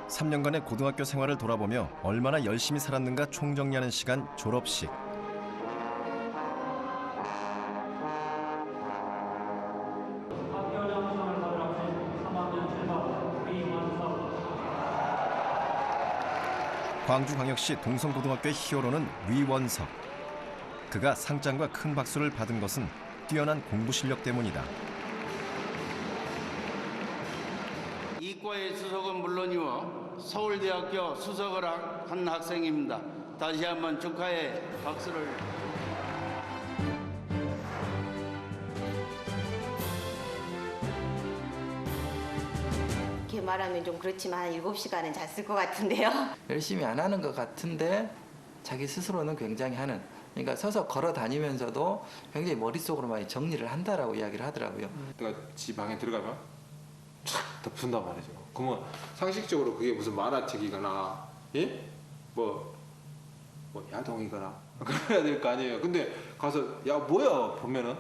3년간의 고등학교 생활을 돌아보며 얼마나 열심히 살았는가 총정리하는 시간 졸업식. 광주광역시 동성고등학교의 히어로는 위원석. 그가 상장과 큰 박수를 받은 것은 뛰어난 공부 실력 때문이다. 이과의 수석은 물론이고 서울대학교 수석을 한 학생입니다. 다시 한번 축하해 박수를. 이렇게 말하면 좀 그렇지만 7시간은 잤을 것 같은데요. 열심히 안 하는 것 같은데 자기 스스로는 굉장히 하는. 그러니까 서서 걸어 다니면서도 굉장히 머릿속으로 많이 정리를 한다라고 이야기를 하더라고요. 내가 지 방에 들어가면 탁 푼단 말이죠. 그러면 상식적으로 그게 무슨 만화책이거나 예? 뭐 야동이거나 그래야 될 거 아니에요. 근데 가서 야 뭐야 보면은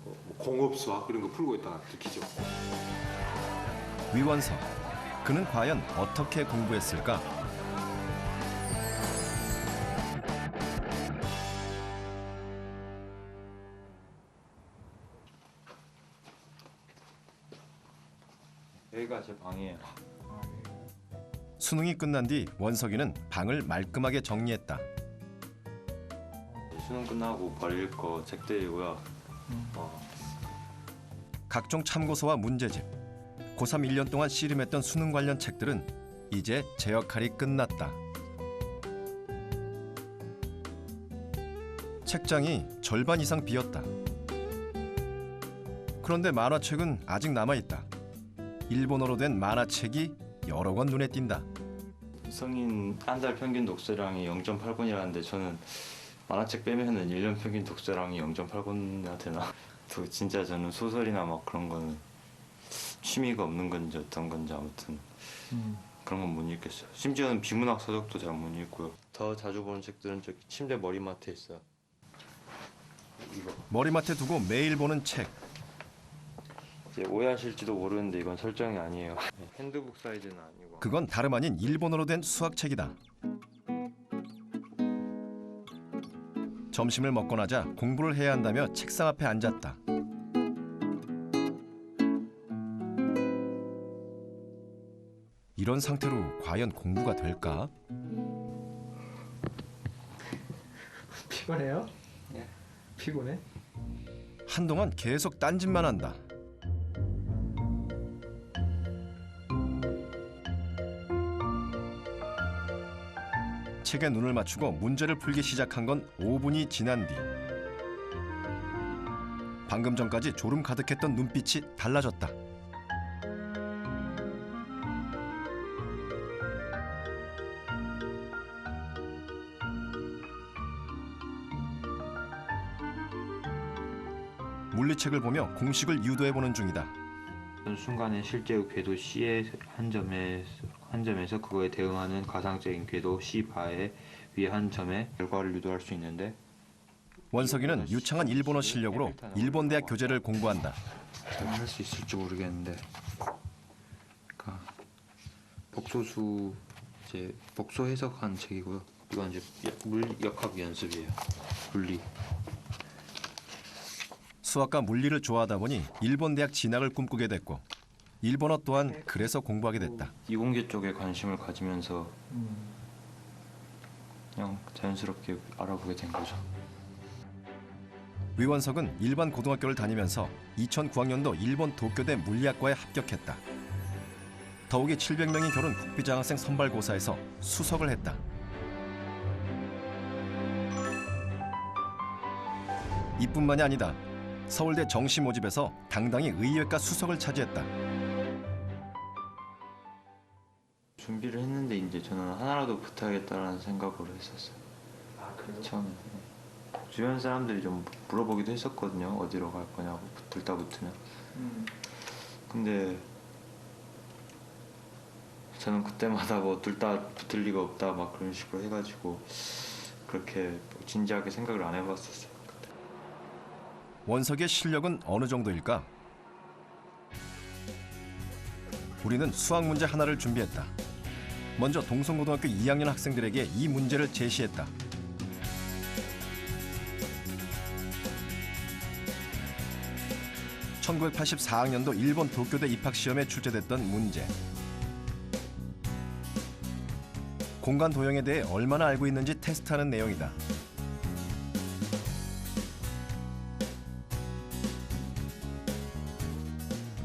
뭐 공업수학 이런 거 풀고 있다가 들키죠. 위원석. 그는 과연 어떻게 공부했을까? 여기가 제 방이에요. 수능이 끝난 뒤 원석이는 방을 말끔하게 정리했다. 수능 끝나고 버릴 거 책들이고요. 각종 참고서와 문제집, 고3 1년 동안 씨름했던 수능 관련 책들은 이제 제 역할이 끝났다. 책장이 절반 이상 비었다. 그런데 만화책은 아직 남아있다. 일본어로 된 만화책이 여러 권 눈에 띈다. 성인 한 달 평균 독서량이 0.8권이라는데 저는 만화책 빼면은 1년 평균 독서량이 0.8권이나 되나? 또 진짜 저는 소설이나 막 그런 거는 취미가 없는 건지 어떤 건지 아무튼 그런 건 못 읽겠어요. 심지어는 비문학 서적도 잘 못 읽고요. 더 자주 보는 책들은 저기 침대 머리맡에 있어요. 이거. 머리맡에 두고 매일 보는 책. 이제 오해하실지도 모르는데 이건 설정이 아니에요. 핸드북 사이즈는 아니고. 그건 다름 아닌 일본어로 된 수학책이다. 점심을 먹고 나자 공부를 해야 한다며 책상 앞에 앉았다. 이런 상태로 과연 공부가 될까? 피곤해요? 네. 피곤해? 한동안 계속 딴짓만 한다. 책에 눈을 맞추고 문제를 풀기 시작한 건 5분이 지난 뒤. 방금 전까지 졸음 가득했던 눈빛이 달라졌다. 물리책을 보며 공식을 유도해보는 중이다. 어떤 순간에 실제 궤도 C의 한 점에서 그거에 대응하는 가상적인 궤도 C 바의 위의 한 점에 결과를 유도할 수 있는데 원석이는 유창한 일본어 실력으로 일본 대학 교재를 공부한다. 할 수 있을지 모르겠는데 그러니까 복소수 이제 복소 해석한 책이고요. 이건 이제 물리역학 연습이에요. 물리. 수학과 물리를 좋아하다 보니 일본 대학 진학을 꿈꾸게 됐고 일본어 또한 그래서 공부하게 됐다. 이공계 쪽에 관심을 가지면서 그냥 자연스럽게 알아보게 된 거죠. 위원석은 일반 고등학교를 다니면서 2009학년도 일본 도쿄대 물리학과에 합격했다. 더욱이 700명이 겨룬 국비장학생 선발고사에서 수석을 했다. 이뿐만이 아니다. 서울대 정시 모집에서 당당히 의예과 수석을 차지했다. 준비를 했는데 이제 저는 하나라도 붙어야겠다라는 생각으로 했었어요. 아 그래요? 처음에. 주변 사람들이 좀 물어보기도 했었거든요. 어디로 갈 거냐고 둘 다 붙으면. 근데 저는 그때마다 뭐 둘 다 붙을 리가 없다 막 그런 식으로 해가지고 그렇게 진지하게 생각을 안 해봤었어요. 그때. 원석의 실력은 어느 정도일까? 우리는 수학 문제 하나를 준비했다. 먼저 동성고등학교 2학년 학생들에게 이 문제를 제시했다. (1984학년도) 일본 도쿄대 입학시험에 출제됐던 문제. 공간 도형에 대해 얼마나 알고 있는지 테스트하는 내용이다.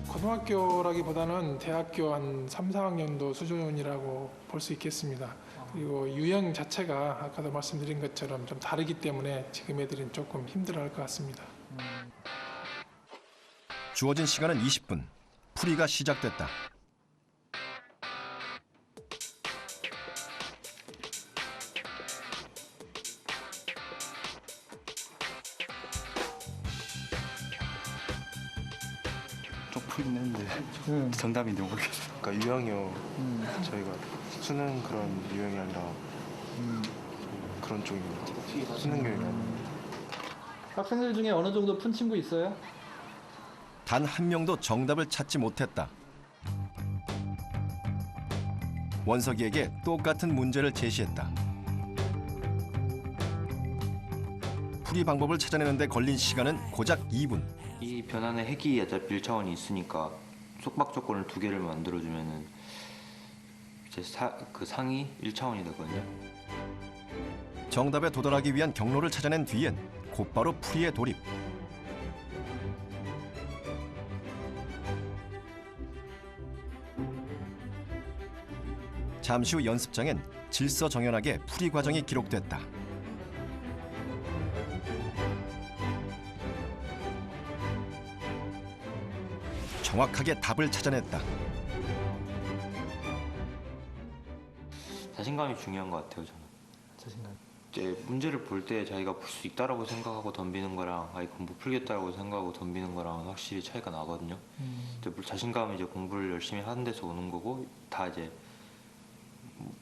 고등학교라기보다는 대학교 한 3, 4학년도 수준이라고 볼 수 있겠습니다. 그리고 유형 자체가 아까도 말씀드린 것처럼 좀 다르기 때문에 지금 애들은 조금 힘들어할 것 같습니다. 주어진 시간은 20분. 풀이가 시작됐다. 좀 풀긴 했는데 정답인지 모르겠어요. 그러니까 유형이요. 저희가 수능 그런 유형이 아니라 그런 쪽인 것 같아요. 수능 유형이 아니라. 학생들 중에 어느 정도 푼 친구 있어요? 단 한 명도 정답을 찾지 못했다. 원석이에게 똑같은 문제를 제시했다. 풀이 방법을 찾아내는 데 걸린 시간은 고작 2분. 이 변환의 핵이 어차피 1차원이 있으니까 속박 조건을 2개를 만들어주면은 이제 그 상이 1차원이 되거든요. 정답에 도달하기 위한 경로를 찾아낸 뒤엔 곧바로 풀이에 돌입. 잠시 후 연습장엔 질서정연하게 풀이 과정이 기록됐다. 정확하게 답을 찾아냈다. 자신감이 중요한 것 같아요, 저는. 자신감. 이제 문제를 볼 때 자기가 풀 수 있다라고 생각하고 덤비는 거랑 아예 공부 풀겠다라고 생각하고 덤비는 거랑 확실히 차이가 나거든요. 근데 자신감은 이제 공부를 열심히 하는 데서 오는 거고, 다 이제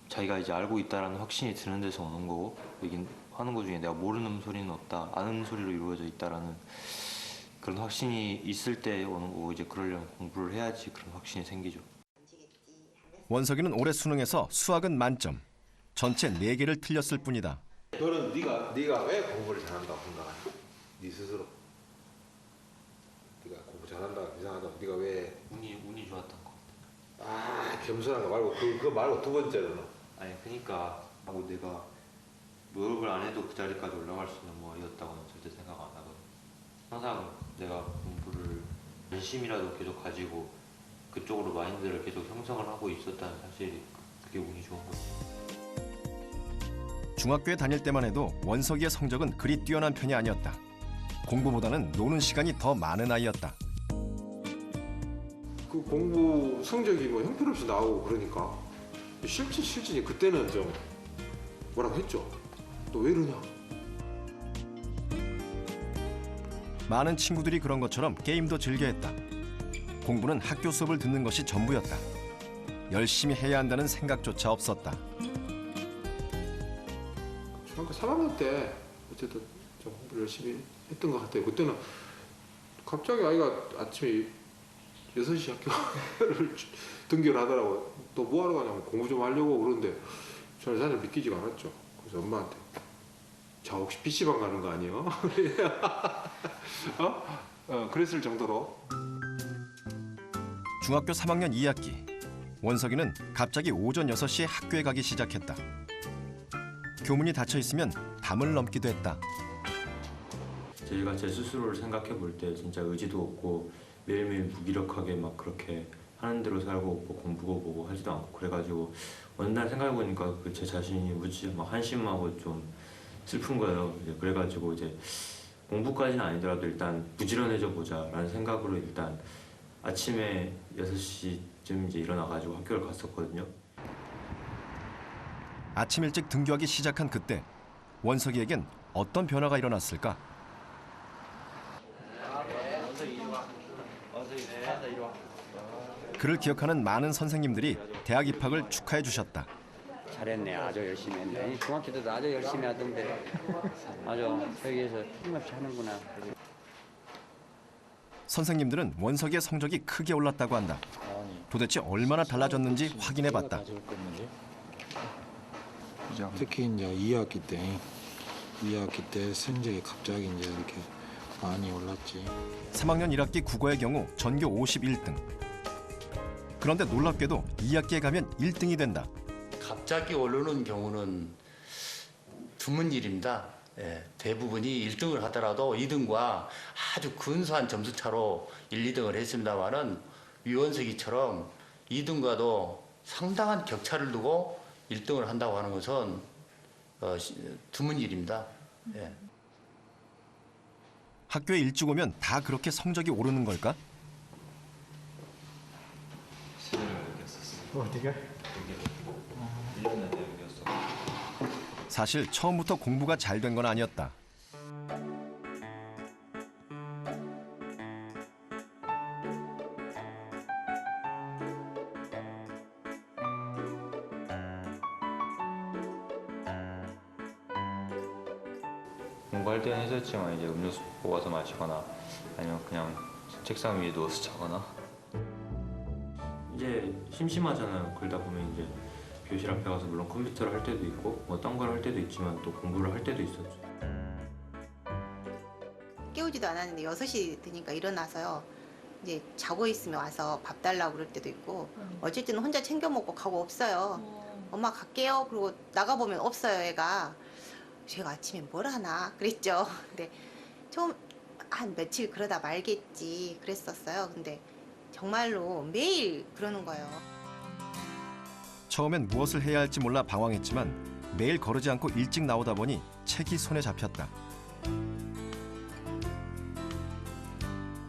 자기가 이제 알고 있다라는 확신이 드는 데서 오는 거고, 여긴 하는 것 중에 내가 모르는 소리는 없다, 아는 소리로 이루어져 있다라는 그런 확신이 있을 때 오는 거고, 이제 그러려면 공부를 해야지 그런 확신이 생기죠. 원석이는 올해 수능에서 수학은 만점. 전체 4개를 틀렸을 뿐이다. 너는 네가 왜 공부를 잘한다고 생각하냐? 네 스스로. 네가 공부 잘한다고 이상하다고 네가 왜? 운이 좋았던 거. 아 겸손한 거 말고 그거 말고 두 번째로는. 아니 그러니까 하고 내가 노력을 안 해도 그 자리까지 올라갈 수 있는 뭐였다고는 절대 생각 안 하거든. 항상 내가 공부를 관심이라도 계속 가지고 그쪽으로 마인드를 계속 형성을 하고 있었다는 사실이, 그게 운이 좋은 거지. 중학교에 다닐 때만 해도 원석이의 성적은 그리 뛰어난 편이 아니었다. 공부보다는 노는 시간이 더 많은 아이였다. 그 공부 성적이 뭐 형편없이 나오고 그러니까 실질이 그때는 좀 뭐라고 했죠. 너 왜 이러냐? 많은 친구들이 그런 것처럼 게임도 즐겨했다. 공부는 학교 수업을 듣는 것이 전부였다. 열심히 해야 한다는 생각조차 없었다. 중학교 3학년 때 어쨌든 좀 공부를 열심히 했던 것 같아요. 그때는 갑자기 아이가 아침에 6시 학교를 등교를 하더라고. 너 뭐 하러 가냐고. 공부 좀 하려고. 그러는데 저는 사실 믿기지가 않았죠. 그래서 엄마한테 저 혹시 PC방 가는 거 아니에요? 그랬을 정도로. 중학교 3학년 2학기. 원석이는 갑자기 오전 6시에 학교에 가기 시작했다. 교문이 닫혀 있으면 담을 넘기도 했다. 제가 제 스스로를 생각해 볼 때 진짜 의지도 없고 매일매일 무기력하게 막 그렇게 하는 대로 살고 뭐 공부고 뭐고 하지도 않고, 그래가지고 어느 날 생각해 보니까 제 자신이 무지 막 한심하고 좀 슬픈 거예요. 이제 그래가지고 이제 공부까지는 아니더라도 일단 부지런해져 보자라는 생각으로 일단 아침에 6시쯤 이제 일어나가지고 학교를 갔었거든요. 아침 일찍 등교하기 시작한 그때 원석이에겐 어떤 변화가 일어났을까? 그를 기억하는 많은 선생님들이 대학 입학을 축하해 주셨다. 잘했네. 아주 열심히 했네. 중학교 때도 아주 열심히 하던데 아주 여기에서 힘없이 하는구나. 선생님들은 원석이의 성적이 크게 올랐다고 한다. 도대체 얼마나 달라졌는지 확인해 봤다. 특히 이제 2학기 때 성적이 갑자기 이제 이렇게 많이 올랐지. 3학년 1학기 국어의 경우 전교 51등. 그런데 놀랍게도 2학기에 가면 1등이 된다. 갑자기 오르는 경우는 드문 일입니다. 예, 대부분이 1등을 하더라도 2등과 아주 근소한 점수 차로 1, 2등을 했습니다만은 위원석이처럼 2등과도 상당한 격차를 두고 1등을 한다고 하는 것은 드문 일입니다. 예. 학교에 일찍 오면 다 그렇게 성적이 오르는 걸까? 어디가? 사실 처음부터 공부가 잘 된 건 아니었다. 공부할 때는 했었지만 이제 음료수 뽑아서 마시거나 아니면 그냥 책상 위에 누워서 자거나. 이제 심심하잖아요. 그러다 보면 이제 교실 앞에 가서 물론 컴퓨터를 할 때도 있고 뭐 딴 걸 할 때도 있지만 또 공부를 할 때도 있었죠. 깨우지도 않았는데 6시 되니까 일어나서요. 이제 자고 있으면 와서 밥 달라고 그럴 때도 있고 어쩔 때는 혼자 챙겨 먹고 가고 없어요. 엄마 갈게요. 그리고 나가보면 없어요, 애가. 제가 아침에 뭘 하나 그랬죠. 근데 좀 한 며칠 그러다 말겠지 그랬었어요. 근데 정말로 매일 그러는 거예요. 처음엔 무엇을 해야 할지 몰라 방황했지만 매일 거르지 않고 일찍 나오다 보니 책이 손에 잡혔다.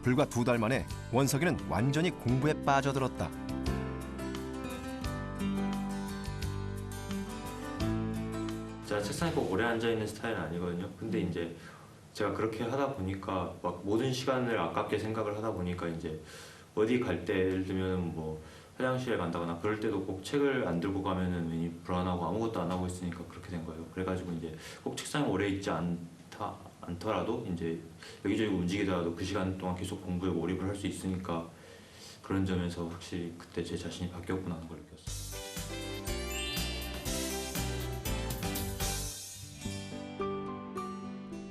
불과 2달 만에 원석이는 완전히 공부에 빠져들었다. 제가 책상에 꼭 오래 앉아 있는 스타일은 아니거든요. 근데 이제 제가 그렇게 하다 보니까 막 모든 시간을 아깝게 생각을 하다 보니까 이제 어디 갈 때 예를 들면 뭐 화장실에 간다거나 그럴 때도 꼭 책을 안 들고 가면은 괜히 불안하고 아무것도 안 하고 있으니까 그렇게 된 거예요. 그래가지고 이제 꼭 책상에 오래 있지 않더라도 이제 여기저기 움직이더라도 그 시간 동안 계속 공부에 몰입을 할 수 있으니까 그런 점에서 확실히 그때 제 자신이 바뀌었구나 하는 걸 느꼈어요.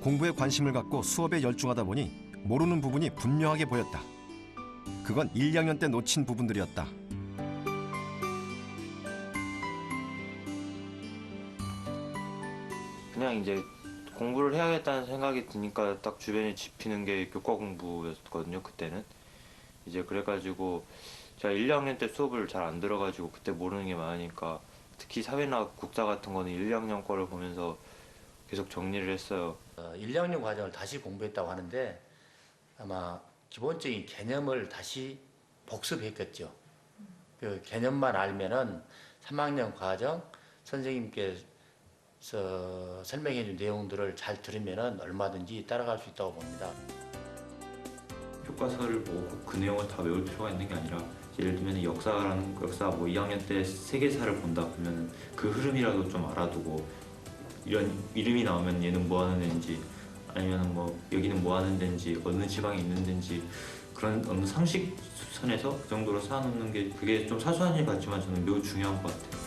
공부에 관심을 갖고 수업에 열중하다 보니 모르는 부분이 분명하게 보였다. 그건 1, 2학년 때 놓친 부분들이었다. 그냥 이제 공부를 해야겠다는 생각이 드니까 딱 주변에 집히는 게 교과 공부였거든요. 그때는 이제 그래가지고 제가 1, 2학년 때 수업을 잘 안 들어가지고 그때 모르는 게 많으니까 특히 사회나 국사 같은 거는 1, 2학년 거를 보면서 계속 정리를 했어요. 1, 2학년 과정을 다시 공부했다고 하는데 아마 기본적인 개념을 다시 복습했겠죠. 그 개념만 알면은 3학년 과정 선생님께서 설명해 준 내용들을 잘 들으면은 얼마든지 따라갈 수 있다고 봅니다. 교과서를 보고 그 내용을 다 외울 필요가 있는 게 아니라 예를 들면 역사 뭐 2학년 때 세계사를 본다 그러면 그 흐름이라도 좀 알아두고 이런 이름이 나오면 얘는 뭐 하는 애인지 아니면 뭐 여기는 뭐 하는 데인지 어느 지방에 있는 데인지 그런 어느 상식 선에서 그 정도로 쌓아놓는 게 그게 좀 사소한 일 같지만 저는 매우 중요한 것 같아요.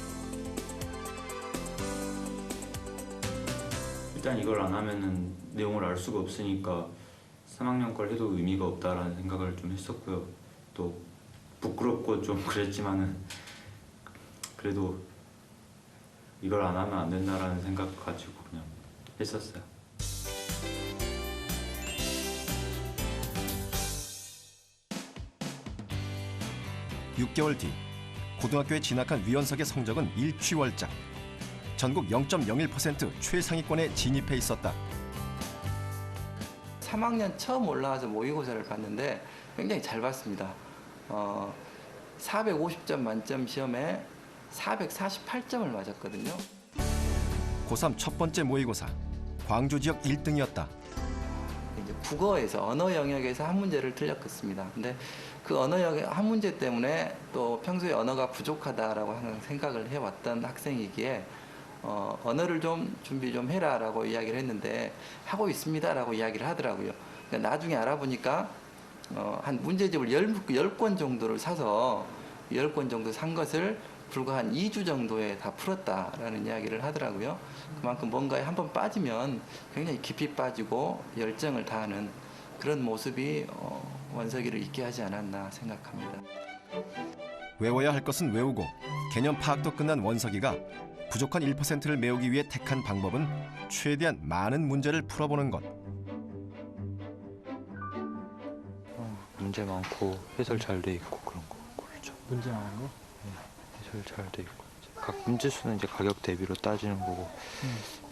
일단 이걸 안 하면은 내용을 알 수가 없으니까 3학년 걸 해도 의미가 없다라는 생각을 좀 했었고요. 또 부끄럽고 좀 그랬지만은 그래도 이걸 안 하면 안 된다라는 생각 가지고 그냥 했었어요. (6개월) 뒤 고등학교에 진학한 위원석의 성적은 일취월장. 전국 0.01% 최상위권에 진입해 있었다. 3학년 처음 올라와서 모의고사를 봤는데 굉장히 잘 봤습니다. 450점 만점 시험에 448점을 맞았거든요. 고3 첫 번째 모의고사. 광주 지역 1등이었다. 이제 국어에서 언어 영역에서 한 문제를 틀렸겠습니다. 근데 그 언어 영역 한 문제 때문에 또 평소에 언어가 부족하다라고 하는 생각을 해왔던 학생이기에 언어를 좀 준비 좀 해라라고 이야기를 했는데 하고 있습니다라고 이야기를 하더라고요. 그러니까 나중에 알아보니까 한 문제집을 10권 정도를 사서 10권 정도 산 것을 불과 한 2주 정도에 다 풀었다라는 이야기를 하더라고요. 그만큼 뭔가에 한번 빠지면 굉장히 깊이 빠지고 열정을 다하는 그런 모습이 원석이를 있게 하지 않았나 생각합니다. 외워야 할 것은 외우고 개념 파악도 끝난 원석이가 부족한 1%를 메우기 위해 택한 방법은 최대한 많은 문제를 풀어보는 것. 문제 많고 해설 잘 돼 있고 그런 거 고르죠. 문제 많은 거? 해설 잘 돼 있고 각 문제 수는 이제 가격 대비로 따지는 거고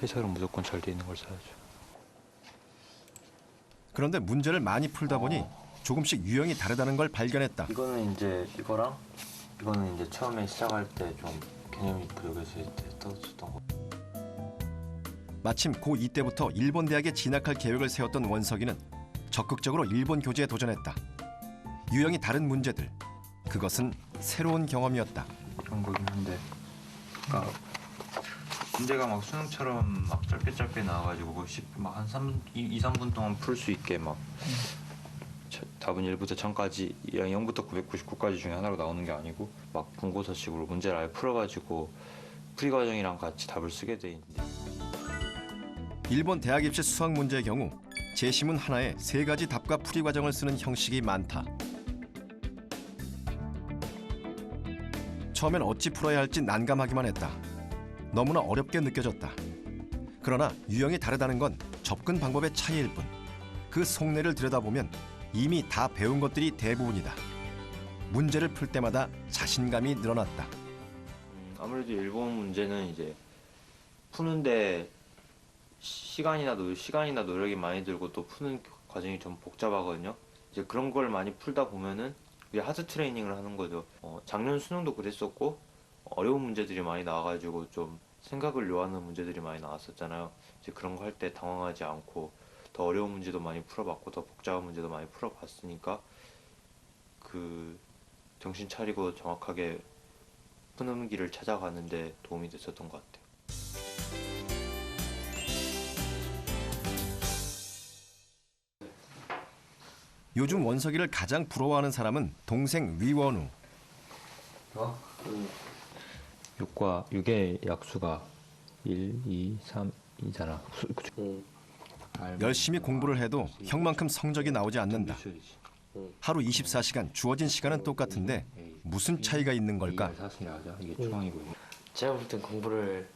해설은 무조건 잘 돼 있는 걸 사야죠. 그런데 문제를 많이 풀다 보니 조금씩 유형이 다르다는 걸 발견했다. 이거는 이제 이거랑 이거는 이제 처음에 시작할 때 좀 개념이 부족해서 이제 떠줬던 거. 마침 고2 때부터 일본 대학에 진학할 계획을 세웠던 원석이는 적극적으로 일본 교재에 도전했다. 유형이 다른 문제들, 그것은 새로운 경험이었다. 그런 거긴 한데 그러니까 문제가 막 수능처럼 막 짧게 나와가지고 막한 2, 3분 동안 풀 수 있게 막 답은 1부터 1000까지 0부터 999까지 중에 하나로 나오는 게 아니고 막 분고서식으로 문제를 아예 풀어가지고 풀이 과정이랑 같이 답을 쓰게 돼 있는데 일본 대학 입시 수학 문제의 경우 제시문 하나에 3가지 답과 풀이 과정을 쓰는 형식이 많다. 처음엔 어찌 풀어야 할지 난감하기만 했다. 너무나 어렵게 느껴졌다. 그러나 유형이 다르다는 건 접근 방법의 차이일 뿐. 그 속내를 들여다보면 이미 다 배운 것들이 대부분이다. 문제를 풀 때마다 자신감이 늘어났다. 아무래도 일본 문제는 이제 푸는데 시간이나 노력이 많이 들고 또 푸는 과정이 좀 복잡하거든요. 이제 그런 걸 많이 풀다 보면은 우리 하드 트레이닝을 하는 거죠. 작년 수능도 그랬었고 어려운 문제들이 많이 나와가지고 좀 생각을 요하는 문제들이 많이 나왔었잖아요. 이제 그런 거 할 때 당황하지 않고 더 어려운 문제도 많이 풀어봤고 더 복잡한 문제도 많이 풀어봤으니까 그 정신 차리고 정확하게 푸는 길을 찾아가는데 도움이 됐었던 것 같아요. 요즘 원석이를 가장 부러워하는 사람은 동생 위원우. 6과 6의 약수가 1, 2, 3이잖아. 열심히 공부를 해도 형만큼 성적이 나오지 않는다. 하루 24시간 주어진 시간은 똑같은데 무슨 차이가 있는 걸까? 이게 중앙이고. 제가 볼 땐 공부를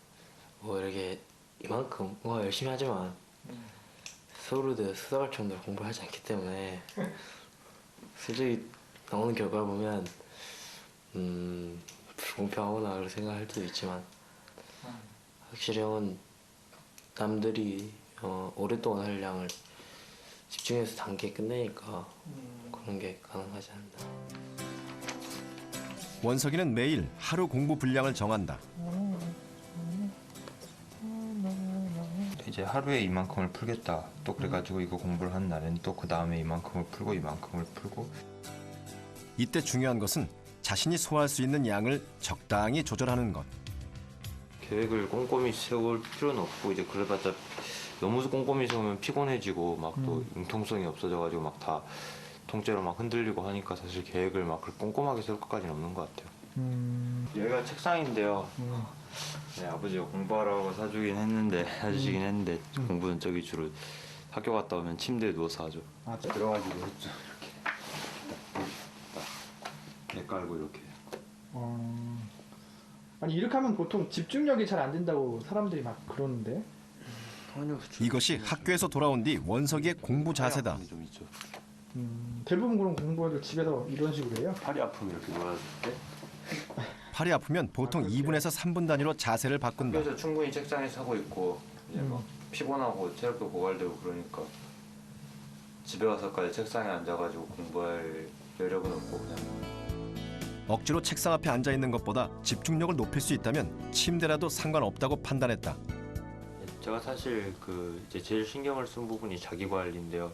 뭐 이렇게 이만큼 뭐 열심히 하지만 서울대 수사갈 정도로 공부를 하지 않기 때문에 솔직히 나오는 결과를 보면 불공평하구나 그렇게 생각할 수도 있지만 확실히 형은 남들이 오랫동안 할 양을 집중해서 단계에 끝내니까 그런 게 가능하지 않나. 원석이는 매일 하루 공부 분량을 정한다. 이제 하루에 이만큼을 풀겠다. 또 그래가지고 이거 공부를 한 날엔 또 그 다음에 이만큼을 풀고 이만큼을 풀고. 이때 중요한 것은 자신이 소화할 수 있는 양을 적당히 조절하는 것. 계획을 꼼꼼히 세울 필요는 없고 이제 그러다가 너무 꼼꼼히 세우면 피곤해지고 막 또 융통성이 없어져가지고 막 다 통째로 막 흔들리고 하니까 사실 계획을 막 그렇게 꼼꼼하게 세울 것까지는 없는 것 같아요. 여기가 책상인데요. 네, 아버지가 공부하라고 사주긴 했는데 사주시긴 했는데 공부는 저기 주로 학교 갔다 오면 침대에 누워서 하죠. 들어가지고 이렇게 내 깔고 이렇게. 아니 이렇게 하면 보통 집중력이 잘 안 된다고 사람들이 막 그러는데. 이것이 학교에서 돌아온 뒤 원석이의 공부 자세다. 대부분 그런 공부를 집에서 이런 식으로 해요? 팔이 아프면 이렇게 놀아줄 때? 팔이 아프면 보통 2분에서 3분 단위로 자세를 바꾼다. 학교에서 충분히 책상에서 하고 있고 이제 막 피곤하고 체력도 고갈되고 그러니까 집에 와서까지 책상에 앉아가지고 공부할 여력은 없고 그냥 억지로 책상 앞에 앉아 있는 것보다 집중력을 높일 수 있다면 침대라도 상관없다고 판단했다. 제가 사실 그 이제 제일 신경을 쓴 부분이 자기 관리인데요.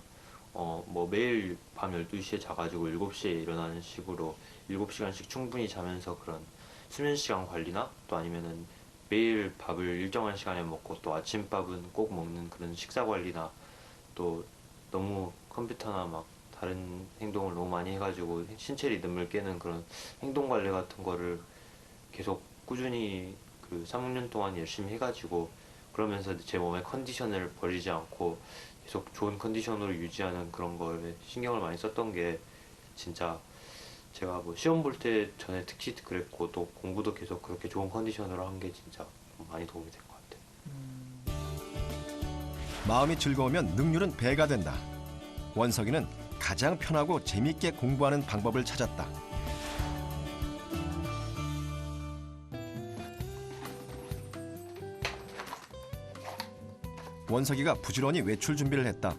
뭐 매일 밤 12시에 자가지고 7시에 일어나는 식으로 7시간씩 충분히 자면서 그런 수면 시간 관리나 또 아니면은 매일 밥을 일정한 시간에 먹고 또 아침밥은 꼭 먹는 그런 식사 관리나 또 너무 컴퓨터나 막 다른 행동을 너무 많이 해가지고 신체 리듬을 깨는 그런 행동 관리 같은 거를 계속 꾸준히 그 3학년 동안 열심히 해가지고 그러면서 제 몸의 컨디션을 버리지 않고 계속 좋은 컨디션으로 유지하는 그런 거에 신경을 많이 썼던 게 진짜 제가 뭐 시험 볼 때 전에 특히 그랬고 또 공부도 계속 그렇게 좋은 컨디션으로 한 게 진짜 많이 도움이 된 것 같아요. 마음이 즐거우면 능률은 배가 된다. 원석이는 가장 편하고 재미있게 공부하는 방법을 찾았다. 원석이가 부지런히 외출 준비를 했다.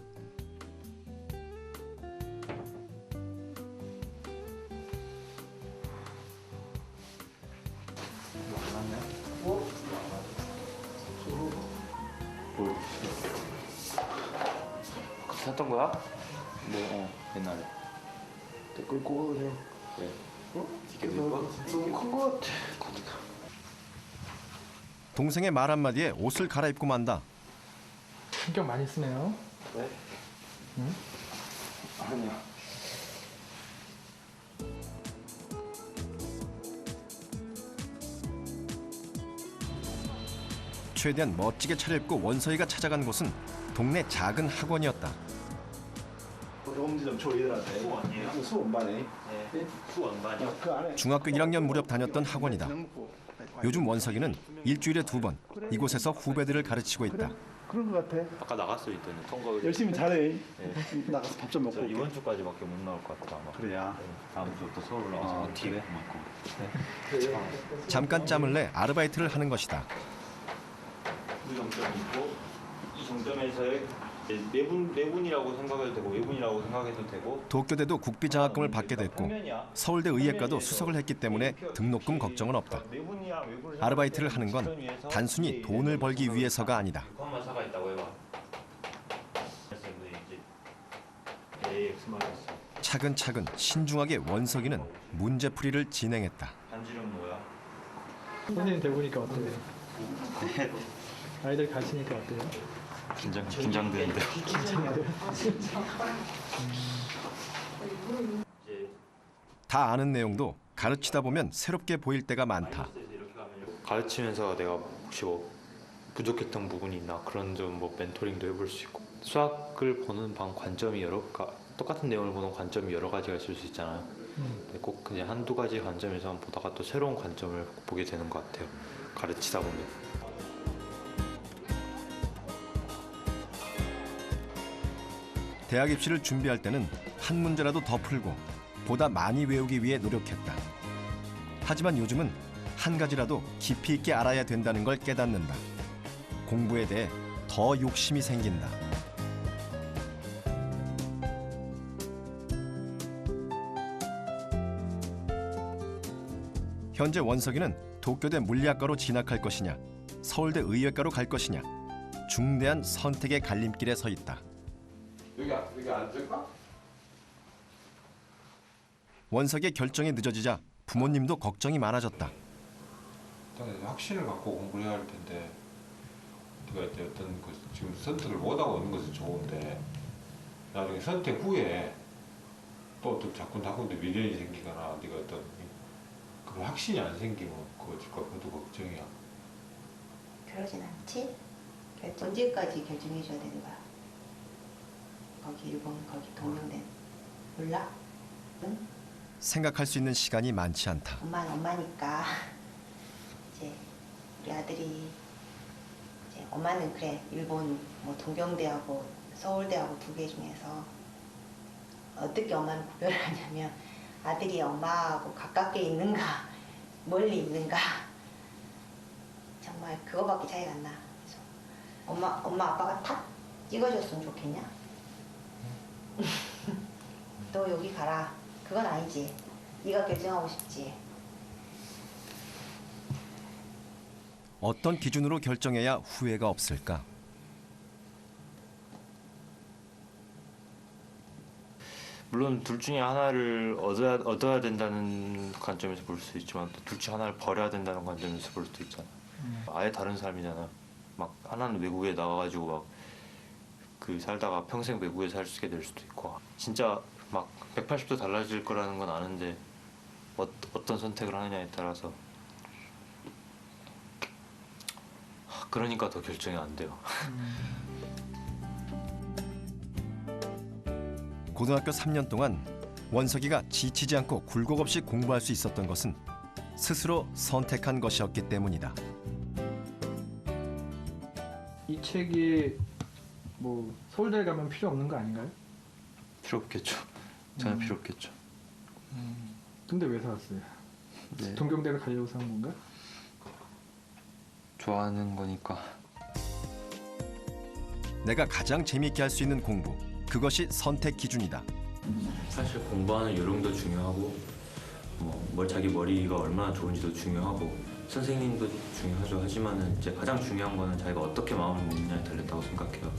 샀던 거야? 네, 옛날에. 끌고 그냥. 네. 이게 너무 큰 거 같아. 동생의 말 한마디에 옷을 갈아입고 만다. 신경 많이 쓰네요. 네? 응? 아니야. 최대한 멋지게 차려입고 원서이가 찾아간 곳은 동네 작은 학원이었다. 엄지 좀 줘, 얘들한테. 수원이에요? 수원반에. 네. 수원반이요? 그 안에. 중학교 1학년 무렵 다녔던 학원이다. 요즘 원석이는 일주일에 2번 이곳에서 후배들을 가르치고 있다. 그런 거 같아. 아까 나갔을 때는 통과 열심히 잘해. 네. 나가서 밥 좀 먹고. 저 이번 주까지밖에 못 나올 것 같아 아마. 그래야. 네. 다음 주부터 서울 올라가서 그래? 맞고. 잠깐 짬을 내 아르바이트를 하는 것이다. 그 정점이 있고 이 정점에서의 내분이라고 생각해도 되고 외분이라고 생각해도 되고. 도쿄대도 국비 장학금을 받게 됐고 서울대 의예과도 수석을 했기 때문에 등록금 걱정은 없다. 아르바이트를 하는 건 단순히 돈을 벌기 위해서가 아니다. 컴마 사가 있다고 해봐. 차근차근 신중하게 원석이는 문제풀이를 진행했다. 반지름 뭐야? 선생님 되보니까 어때요? 아이들 가르치니까 어때요? 긴장되는데요. 다 아는 내용도 가르치다 보면 새롭게 보일 때가 많다. 가르치면서 내가 혹시 뭐 부족했던 부분이 있나 그런 좀 뭐 멘토링도 해볼 수 있고 수학을 보는 관점이 똑같은 내용을 보는 관점이 여러 가지가 있을 수 있잖아요. 근데 꼭 그냥 한두 가지 관점에서만 보다가 또 새로운 관점을 보게 되는 것 같아요. 가르치다 보면. 대학 입시를 준비할 때는 한 문제라도 더 풀고 보다 많이 외우기 위해 노력했다. 하지만 요즘은 한 가지라도 깊이 있게 알아야 된다는 걸 깨닫는다. 공부에 대해 더 욕심이 생긴다. 현재 원석이는 도쿄대 물리학과로 진학할 것이냐, 서울대 의예과로 갈 것이냐, 중대한 선택의 갈림길에 서 있다. 여기 앉을까? 원석의 결정이 늦어지자 부모님도 걱정이 많아졌다. 확신을 갖고 공부를 해야 할 텐데 네가 이제 어떤 지금 선택을 못하고 있는 것은 좋은데 나중에 선택 후에 또 자꾸 미련이 생기거나 네가 어떤 그런 확신이 안 생기면 그것도 걱정이야. 그러진 않지? 언제까지 결정해 줘야 되는 거야? 거기 일본, 거기 동명대 몰라? 응? 생각할 수 있는 시간이 많지 않다. 엄마는 엄마니까 이제 우리 아들이 이제 엄마는 그래 일본 뭐 동경대하고 서울대하고 두 개 중에서 어떻게 엄마는 구별을 하냐면 아들이 엄마하고 가깝게 있는가 멀리 있는가 정말 그거밖에 차이가 안 나. 그래서 엄마 아빠가 탁 찍어줬으면 좋겠냐? 너 여기 가라. 그건 아니지. 네가 결정하고 싶지. 어떤 기준으로 결정해야 후회가 없을까? 물론 둘 중에 하나를 얻어야 된다는 관점에서 볼 수 있지만 또 둘 중에 하나를 버려야 된다는 관점에서 볼 수도 있잖아. 아예 다른 삶이잖아. 막 하나는 외국에 나가가지고 막 그 살다가 평생 외국에 살게 될 수도 있고 진짜 막 180도 달라질 거라는 건 아는데 어떤 선택을 하느냐에 따라서 그러니까 더 결정이 안 돼요. 고등학교 3년 동안 원석이가 지치지 않고 굴곡 없이 공부할 수 있었던 것은 스스로 선택한 것이었기 때문이다. 이 책이 뭐 서울대 가면 필요 없는 거 아닌가요? 필요 없겠죠. 전혀 필요 없겠죠. 근데 왜 사왔어요? 네. 동경대를 가려고 산 건가? 좋아하는 거니까. 내가 가장 재미있게 할 수 있는 공부, 그것이 선택 기준이다. 사실 공부하는 요령도 중요하고 뭐 자기 머리가 얼마나 좋은지도 중요하고 선생님도 중요하죠. 하지만은 이제 가장 중요한 거는 자기가 어떻게 마음을 먹느냐에 달렸다고 생각해요.